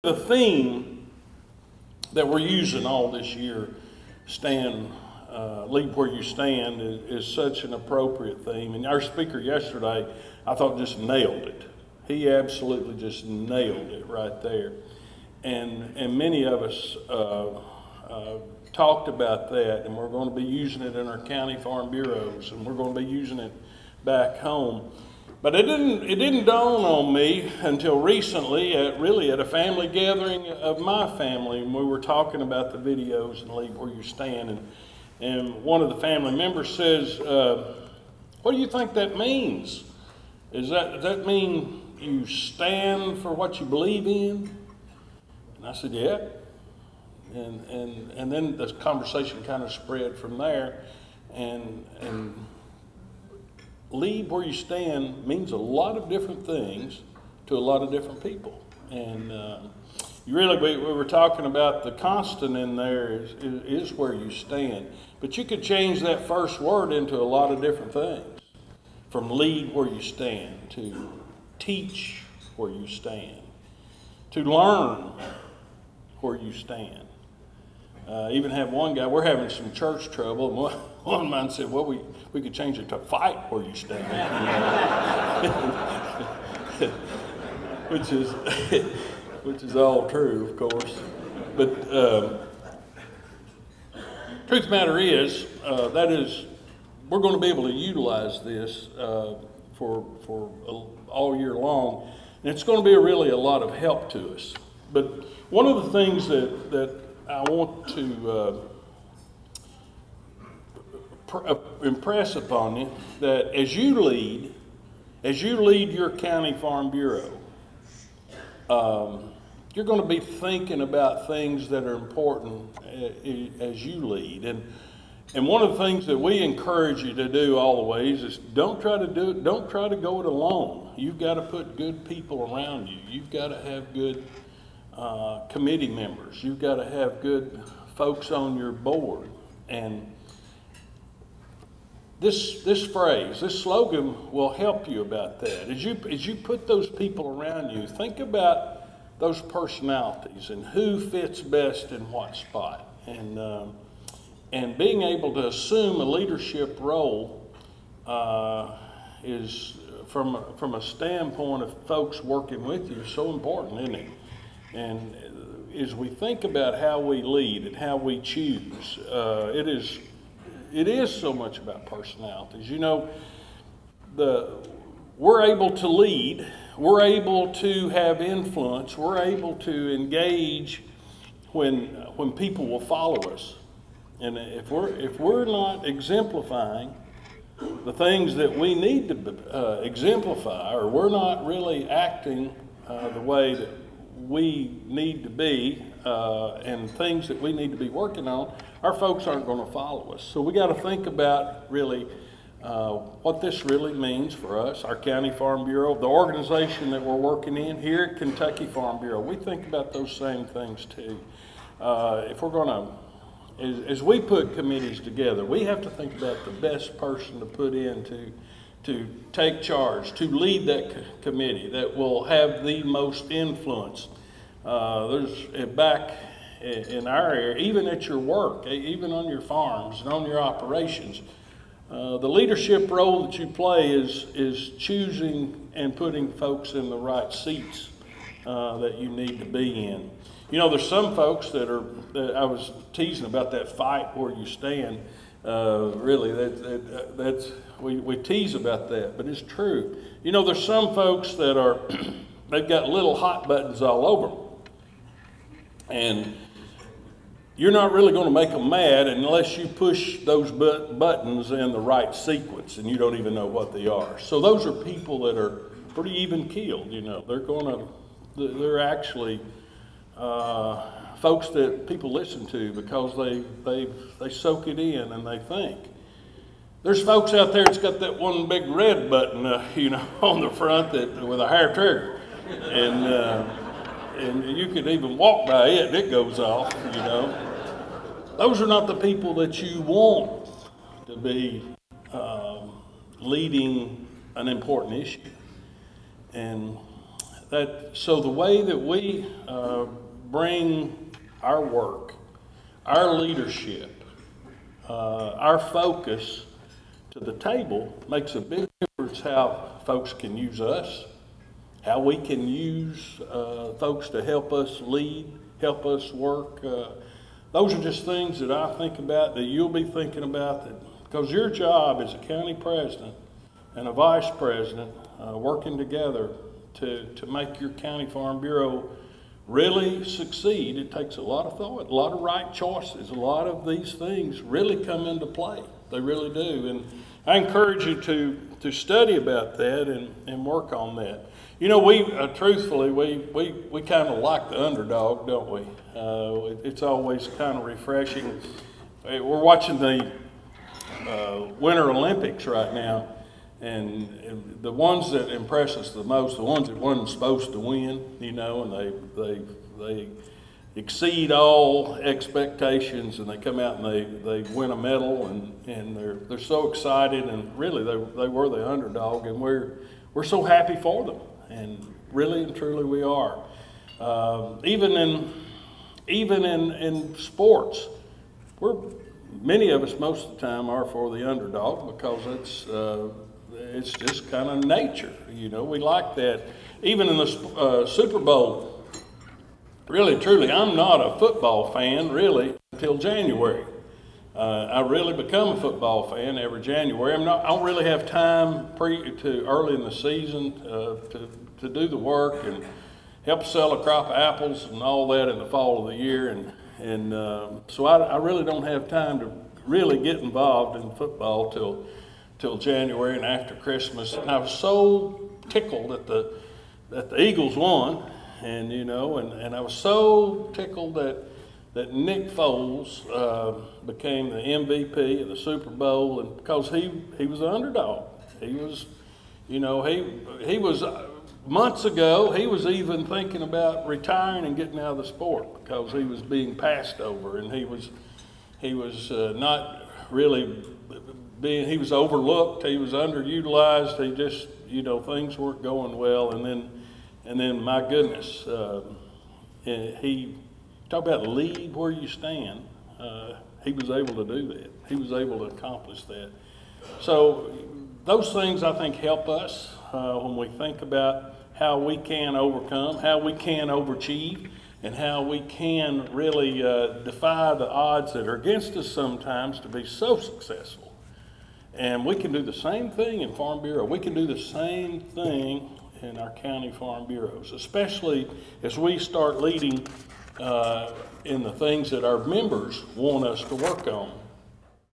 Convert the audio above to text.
The theme that we're using all this year, lead where you stand, is such an appropriate theme. And our speaker yesterday, I thought, just nailed it. He absolutely just nailed it right there. And many of us talked about that, and we're going to be using it in our county farm bureaus, and we're going to be using it back home. But it didn't dawn on me until recently, at a family gathering of my family, and we were talking about the videos and lead where you stand, and one of the family members says, "What do you think that means? Does that mean you stand for what you believe in?" And I said, "Yeah." And then the conversation kind of spread from there, and lead where you stand means a lot of different things to a lot of different people. And we were talking about the constant in there is where you stand. But you could change that first word into a lot of different things. From lead where you stand, to teach where you stand, to learn where you stand. Even have one guy, we're having some church trouble, and one of mine said, "Well, we could change it to fight where you stand." which is all true, of course. But truth of the matter is, we're going to be able to utilize this for all year long, and it's going to be really a lot of help to us. But one of the things that I want to impress upon you, that as you lead your county farm bureau, you're going to be thinking about things that are important as you lead. And one of the things that we encourage you to do always is don't try to go it alone. You've got to put good people around you. You've got to have good committee members. You've got to have good folks on your board. And this phrase, this slogan will help you about that. As you put those people around you, think about those personalities and who fits best in what spot. And being able to assume a leadership role is, from a standpoint of folks working with you, so important, isn't it? And as we think about how we lead and how we choose, it is so much about personalities. You know, we're able to lead, we're able to have influence, we're able to engage when people will follow us. And if we're not exemplifying the things that we need to exemplify, or we're not really acting the way that we need to be, and things that we need to be working on, our folks aren't going to follow us. So we got to think about really what this really means for us, our County Farm Bureau, the organization that we're working in here at Kentucky Farm Bureau. We think about those same things too. If we're going to, as we put committees together, we have to think about the best person to put in to take charge, to lead that committee that will have the most influence. There's back in our area, even at your work, even on your farms and on your operations, the leadership role that you play is choosing and putting folks in the right seats that you need to be in. You know, there's some folks that I was teasing about that fight where you stand. Really, we tease about that, but it's true. You know, there's some folks that they've got little hot buttons all over them. And you're not really going to make them mad unless you push those buttons in the right sequence, and you don't even know what they are. So those are people that are pretty even-keeled, you know. They're actually folks that people listen to because they soak it in and they think. There's folks out there that's got that one big red button, on the front with a hair trigger, and you could even walk by it and it goes off. Those are not the people that you want to be leading an important issue. And So the way that we bring our work, our leadership, our focus to the table makes a big difference how folks can use us, how we can use folks to help us lead, help us work. Those are just things that I think about, that you'll be thinking about, because your job as a county president and a vice president working together to make your county farm bureau really succeed. It takes a lot of thought, a lot of right choices. A lot of these things really come into play. They really do. And I encourage you to study about that and work on that. You know, we truthfully, we kind of like the underdog, don't we? It's always kind of refreshing. We're watching the Winter Olympics right now, and the ones that impress us the most, the ones that wasn't supposed to win, you know, and they exceed all expectations, and they come out and they win a medal, and they're so excited, and really they were the underdog, and we're so happy for them, and really and truly we are. Even in sports, many of us most of the time are for the underdog, because it's just kind of nature, you know. We like that. Even in the Super Bowl, really truly, I'm not a football fan really until January. I really become a football fan every January. I don't really have time early in the season to do the work and help sell a crop of apples and all that in the fall of the year, and so I really don't have time to really get involved in football till January and after Christmas. And I was so tickled that the Eagles won, and you know, and I was so tickled that Nick Foles became the MVP of the Super Bowl, and because he was the underdog. He was, you know, he was months ago, he was even thinking about retiring and getting out of the sport because he was being passed over, and he was not really he was overlooked, he was underutilized, he just, you know, things weren't going well, and then my goodness, he talk about lead where you stand. He was able to do that. He was able to accomplish that. So those things I think help us when we think about how we can overcome, how we can overachieve, and how we can really defy the odds that are against us sometimes to be so successful. And we can do the same thing in Farm Bureau. We can do the same thing in our county farm bureaus, especially as we start leading in the things that our members want us to work on.